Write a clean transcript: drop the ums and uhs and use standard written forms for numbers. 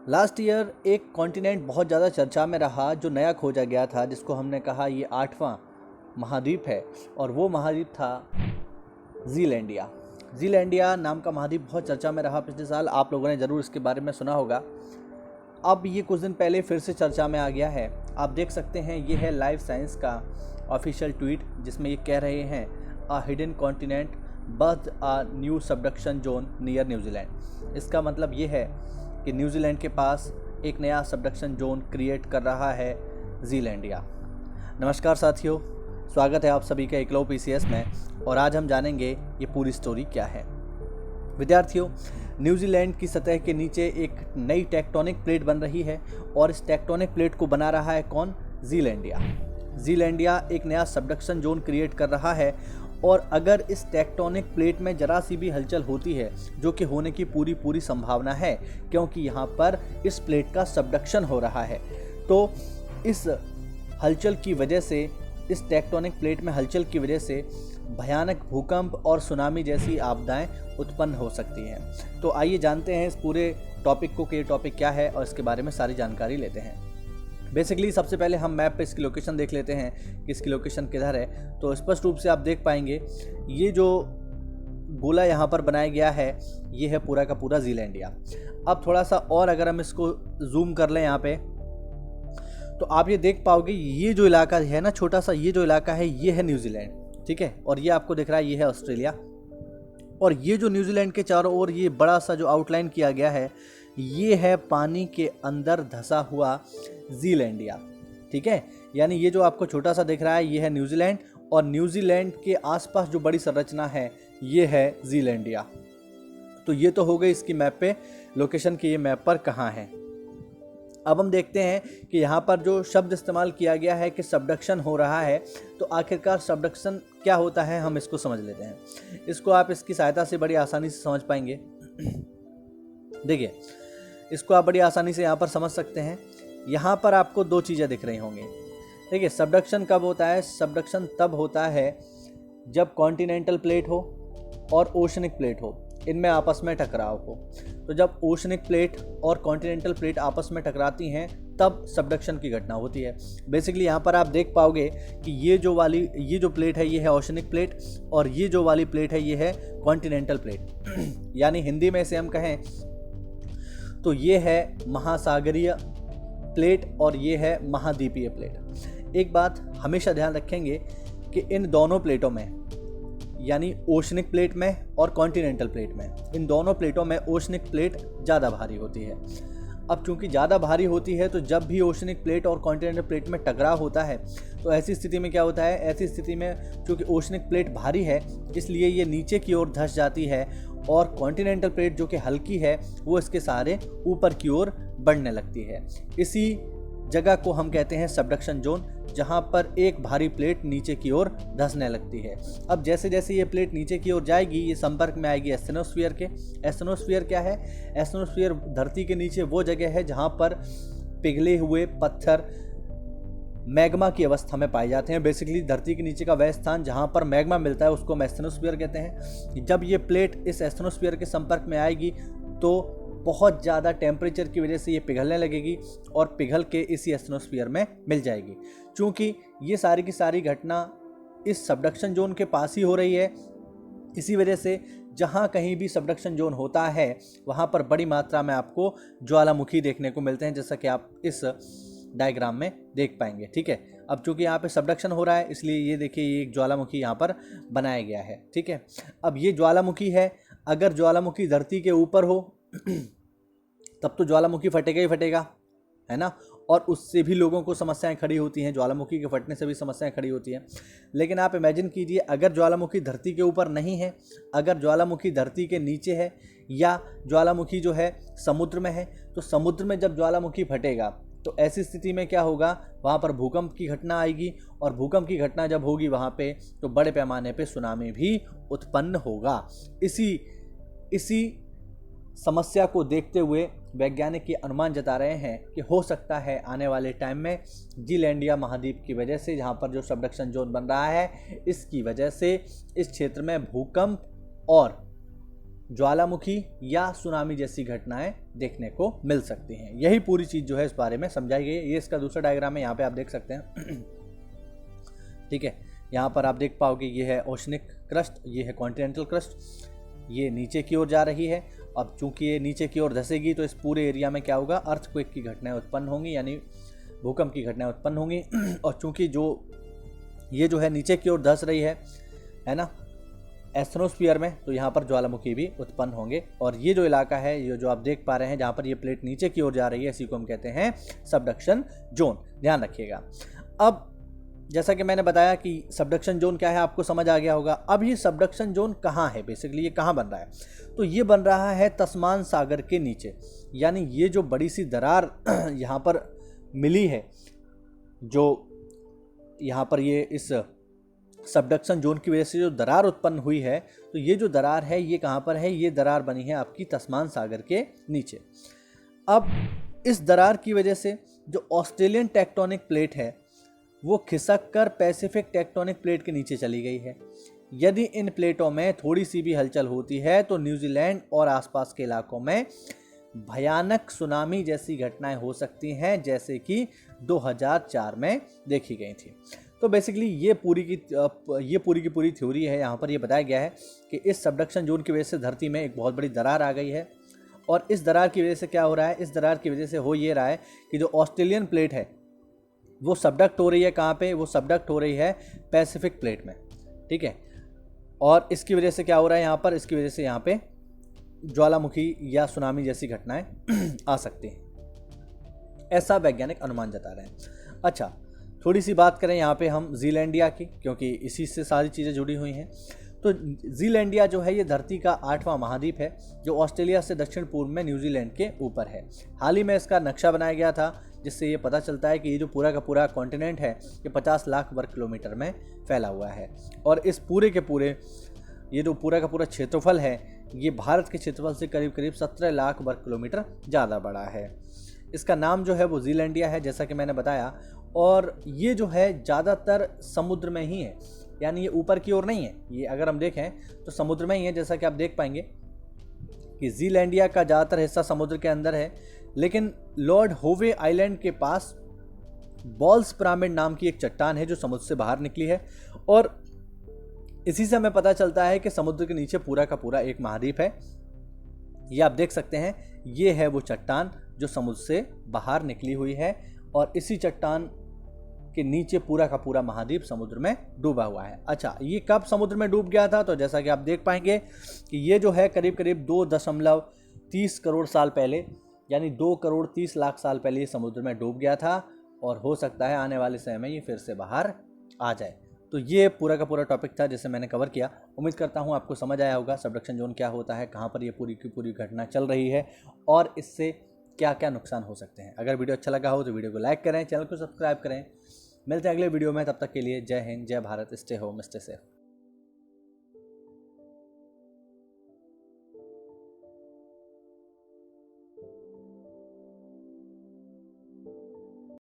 Last year एक continent बहुत ज़्यादा चर्चा में रहा जो नया खोजा गया था, जिसको हमने कहा ये 8वां महाद्वीप है और वो महाद्वीप था ज़ीलैंडिया। ज़ीलैंडिया नाम का महाद्वीप बहुत चर्चा में रहा पिछले साल। आप लोगों ने ज़रूर इसके बारे में सुना होगा। अब ये कुछ दिन पहले फिर से चर्चा में आ गया है। आप देख सकते हैं, ये है लाइफ साइंस का ऑफिशियल ट्वीट जिसमें ये कह रहे हैं a hidden continent birth a new subduction zone near New Zealand. इसका मतलब ये है कि न्यूजीलैंड के पास एक नया सबडक्शन जोन क्रिएट कर रहा है ज़ीलैंडिया। नमस्कार साथियों, स्वागत है आप सभी का एकलव्य पीसीएस में और आज हम जानेंगे ये पूरी स्टोरी क्या है। विद्यार्थियों, न्यूजीलैंड की सतह के नीचे एक नई टेक्टोनिक प्लेट बन रही है और इस टेक्टोनिक प्लेट को बना रहा है कौन? ज़ीलैंडिया। ज़ीलैंडिया एक नया सबडक्शन जोन क्रिएट कर रहा है और अगर इस टेक्टोनिक प्लेट में जरा सी भी हलचल होती है, जो कि होने की पूरी संभावना है क्योंकि यहाँ पर इस प्लेट का सबडक्शन हो रहा है, तो इस हलचल की वजह से, इस टेक्टोनिक प्लेट में हलचल की वजह से भयानक भूकंप और सुनामी जैसी आपदाएं उत्पन्न हो सकती हैं। तो आइए जानते हैं इस पूरे टॉपिक को कि ये टॉपिक क्या है और इसके बारे में सारी जानकारी लेते हैं। बेसिकली सबसे पहले हम मैप पे इसकी लोकेशन देख लेते हैं कि इसकी लोकेशन किधर है। तो स्पष्ट रूप से आप देख पाएंगे ये जो गोला यहाँ पर बनाया गया है ये है पूरा का पूरा ज़ीलैंडिया। अब थोड़ा सा और अगर हम इसको जूम कर लें यहाँ पे, तो आप ये देख पाओगे ये जो इलाका है ना, छोटा सा ये जो इलाका है ये है न्यूजीलैंड, ठीक है। और ये आपको दिख रहा है ये है ऑस्ट्रेलिया। और ये जो न्यूजीलैंड के चारों ओर ये बड़ा सा जो आउटलाइन किया गया है ये है पानी के अंदर धंसा हुआ ज़ीलैंडिया, ठीक है। यानी ये जो आपको छोटा सा दिख रहा है ये है न्यूजीलैंड और न्यूजीलैंड के आसपास जो बड़ी संरचना है ये है ज़ीलैंडिया। तो ये तो हो गई इसकी मैप पे लोकेशन की, ये मैप पर कहाँ है। अब हम देखते हैं कि यहाँ पर जो शब्द इस्तेमाल किया गया है कि सबडक्शन हो रहा है, तो आखिरकार सबडक्शन क्या होता है हम इसको समझ लेते हैं। इसको आप इसकी सहायता से बड़ी आसानी से समझ पाएंगे। देखिए, इसको आप बड़ी आसानी से यहाँ पर समझ सकते हैं। यहाँ पर आपको दो चीज़ें दिख रही होंगी। देखिए, सबडक्शन कब होता है? सबडक्शन तब होता है जब कॉन्टिनेंटल प्लेट हो और ओशनिक प्लेट हो, इनमें आपस में टकराव हो। तो जब ओशनिक प्लेट और कॉन्टिनेंटल प्लेट आपस में टकराती हैं तब सबडक्शन की घटना होती है। बेसिकली यहाँ पर आप देख पाओगे कि ये जो प्लेट है ये है ओशनिक प्लेट और ये जो वाली प्लेट है ये है कॉन्टिनेंटल प्लेट। यानी हिंदी में इसे हम कहें तो ये है महासागरीय प्लेट और ये है महाद्वीपीय प्लेट। एक बात हमेशा ध्यान रखेंगे कि इन दोनों प्लेटों में, यानी ओशनिक प्लेट में और कॉन्टिनेंटल प्लेट में, इन दोनों प्लेटों में ओशनिक प्लेट ज़्यादा भारी होती है। अब चूंकि ज़्यादा भारी होती है तो जब भी ओशनिक प्लेट और कॉन्टिनेंटल प्लेट में टकराव होता है तो ऐसी स्थिति में क्या होता है? ऐसी स्थिति में चूंकि ओशनिक प्लेट भारी है इसलिए ये नीचे की ओर धंस जाती है और कॉन्टिनेंटल प्लेट जो कि हल्की है वो इसके सहारे ऊपर की ओर बढ़ने लगती है। इसी जगह को हम कहते हैं सबडक्शन जोन, जहां पर एक भारी प्लेट नीचे की ओर धंसने लगती है। अब जैसे जैसे ये प्लेट नीचे की ओर जाएगी ये संपर्क में आएगी एस्थेनोस्फीयर के। एस्थेनोस्फीयर क्या है? एस्थेनोस्फीयर धरती के नीचे वो जगह है जहां पर पिघले हुए पत्थर मैग्मा की अवस्था में पाए जाते हैं। बेसिकली धरती के नीचे का वह स्थान जहां पर मैग्मा मिलता है उसको हम एस्थेनोस्फीयर कहते हैं। जब ये प्लेट इस एस्थेनोस्फीयर के संपर्क में आएगी तो बहुत ज़्यादा टेम्परेचर की वजह से ये पिघलने लगेगी और पिघल के इसी एस्थेनोस्फीयर में मिल जाएगी। चूँकि ये सारी की सारी घटना इस सबडक्शन जोन के पास ही हो रही है, इसी वजह से जहाँ कहीं भी सबडक्शन जोन होता है वहाँ पर बड़ी मात्रा में आपको ज्वालामुखी देखने को मिलते हैं, जैसा कि आप इस डायग्राम में देख पाएंगे, ठीक है। अब चूंकि यहाँ पे सबडक्शन हो रहा है इसलिए ये देखिए ये एक ज्वालामुखी यहाँ पर बनाया गया है, ठीक है। अब ये ज्वालामुखी है, अगर ज्वालामुखी धरती के ऊपर हो तब तो ज्वालामुखी फटेगा ही फटेगा, है ना। और उससे भी लोगों को समस्याएं खड़ी होती हैं, ज्वालामुखी के फटने से भी समस्याएं खड़ी होती हैं। लेकिन आप इमेजिन कीजिए अगर ज्वालामुखी धरती के ऊपर नहीं है, अगर ज्वालामुखी धरती के नीचे है या ज्वालामुखी जो है समुद्र में है, तो समुद्र में जब ज्वालामुखी फटेगा तो ऐसी स्थिति में क्या होगा? वहाँ पर भूकंप की घटना आएगी और भूकंप की घटना जब होगी वहाँ पे तो बड़े पैमाने पे सुनामी भी उत्पन्न होगा। इसी समस्या को देखते हुए वैज्ञानिक ये अनुमान जता रहे हैं कि हो सकता है आने वाले टाइम में ज़ीलैंडिया महाद्वीप की वजह से, जहाँ पर जो सबडक्शन जोन बन रहा है, इसकी वजह से इस क्षेत्र में भूकंप और ज्वालामुखी या सुनामी जैसी घटनाएं देखने को मिल सकती हैं। यही पूरी चीज़ जो है इस बारे में समझाई गई है। ये इसका दूसरा डायग्राम है, यहाँ पे आप देख सकते हैं। ठीक है, यहाँ पर आप देख पाओगे ये है ओशनिक क्रस्ट, ये है कॉन्टिनेंटल क्रस्ट, ये नीचे की ओर जा रही है। अब चूंकि ये नीचे की ओर धंसेगी तो इस पूरे एरिया में क्या होगा, अर्थक्वेक की घटनाएं उत्पन्न होंगी, यानी भूकंप की घटनाएं उत्पन्न होंगी। और चूंकि ये जो है नीचे की ओर धंस रही है ना, एस्ट्रोस्फीयर में, तो यहाँ पर ज्वालामुखी भी उत्पन्न होंगे। और ये जो इलाका है, ये जो आप देख पा रहे हैं जहाँ पर ये प्लेट नीचे की ओर जा रही है, इसी को हम कहते हैं सबडक्शन जोन। ध्यान रखिएगा। अब जैसा कि मैंने बताया कि सबडक्शन जोन क्या है, आपको समझ आ गया होगा। अब ये सबडक्शन जोन कहाँ है, बेसिकली ये कहाँ बन रहा है, तो ये बन रहा है तस्मान सागर के नीचे। यानी ये जो बड़ी सी दरार यहाँ पर मिली है, जो यहाँ पर ये इस सबडक्शन जोन की वजह से जो दरार उत्पन्न हुई है, तो ये जो दरार है ये कहाँ पर है, ये दरार बनी है आपकी तस्मान सागर के नीचे। अब इस दरार की वजह से जो ऑस्ट्रेलियन टेक्टोनिक प्लेट है वो खिसक कर पैसिफिक टेक्टोनिक प्लेट के नीचे चली गई है। यदि इन प्लेटों में थोड़ी सी भी हलचल होती है तो न्यूजीलैंड और आसपास के इलाकों में भयानक सुनामी जैसी घटनाएं हो सकती हैं, जैसे कि 2004 में देखी गई थी। तो बेसिकली ये पूरी की पूरी थ्योरी है। यहाँ पर ये बताया गया है कि इस सबडक्शन जोन की वजह से धरती में एक बहुत बड़ी दरार आ गई है, और इस दरार की वजह से क्या हो रहा है, इस दरार की वजह से हो ये रहा है कि जो ऑस्ट्रेलियन प्लेट है वो सबडक्ट हो रही है। कहाँ पे वो सबडक्ट हो रही है, पैसिफिक प्लेट में। ठीक है, और इसकी वजह से क्या हो रहा है यहाँ पर, इसकी वजह से यहाँ पे ज्वालामुखी या सुनामी जैसी घटनाएं आ सकती हैं, ऐसा वैज्ञानिक अनुमान जता रहे हैं। अच्छा, थोड़ी सी बात करें यहाँ पे हम जीलैंडिया की, क्योंकि इसी से सारी चीज़ें जुड़ी हुई हैं। तो जीलैंडिया जो है ये धरती का 8वां महाद्वीप है, जो ऑस्ट्रेलिया से दक्षिण पूर्व में न्यूजीलैंड के ऊपर है। हाल ही में इसका नक्शा बनाया गया था, जिससे ये पता चलता है कि ये जो पूरा का पूरा कॉन्टिनेंट है ये 50 लाख वर्ग किलोमीटर में फैला हुआ है। और इस पूरे के पूरे ये जो पूरा का पूरा क्षेत्रफल है ये भारत के क्षेत्रफल से करीब करीब 17 लाख वर्ग किलोमीटर ज़्यादा बड़ा है। इसका नाम जो है वो जीलैंडिया है, जैसा कि मैंने बताया। और ये जो है ज़्यादातर समुद्र में ही है, यानी ये ऊपर की ओर नहीं है। ये अगर हम देखें तो समुद्र में ही है, जैसा कि आप देख पाएंगे कि जीलैंडिया का ज़्यादातर हिस्सा समुद्र के अंदर है। लेकिन लॉर्ड होवे आइलैंड के पास बॉल्स पिरामिड नाम की एक चट्टान है जो समुद्र से बाहर निकली है, और इसी से हमें पता चलता है कि समुद्र के नीचे पूरा का पूरा एक महाद्वीप है। ये आप देख सकते हैं, ये है वो चट्टान जो समुद्र से बाहर निकली हुई है, और इसी चट्टान के नीचे पूरा का पूरा महाद्वीप समुद्र में डूबा हुआ है। अच्छा, ये कब समुद्र में डूब गया था, तो जैसा कि आप देख पाएंगे कि ये जो है करीब करीब 2.30 करोड़ साल पहले, यानी 2 करोड़ 30 लाख साल पहले ये समुद्र में डूब गया था, और हो सकता है आने वाले समय में ये फिर से बाहर आ जाए। तो ये पूरा का पूरा टॉपिक था जिसे मैंने कवर किया। उम्मीद करता हूँ आपको समझ आया होगा सबडक्शन जोन क्या होता है, कहाँ पर ये पूरी की पूरी घटना चल रही है, और इससे क्या क्या नुकसान हो सकते हैं। अगर वीडियो अच्छा लगा हो तो वीडियो को लाइक करें, चैनल को सब्सक्राइब करें। मिलते हैं अगले वीडियो में, तब तक के लिए जय हिंद, जय Bharat, stay home, stay safe.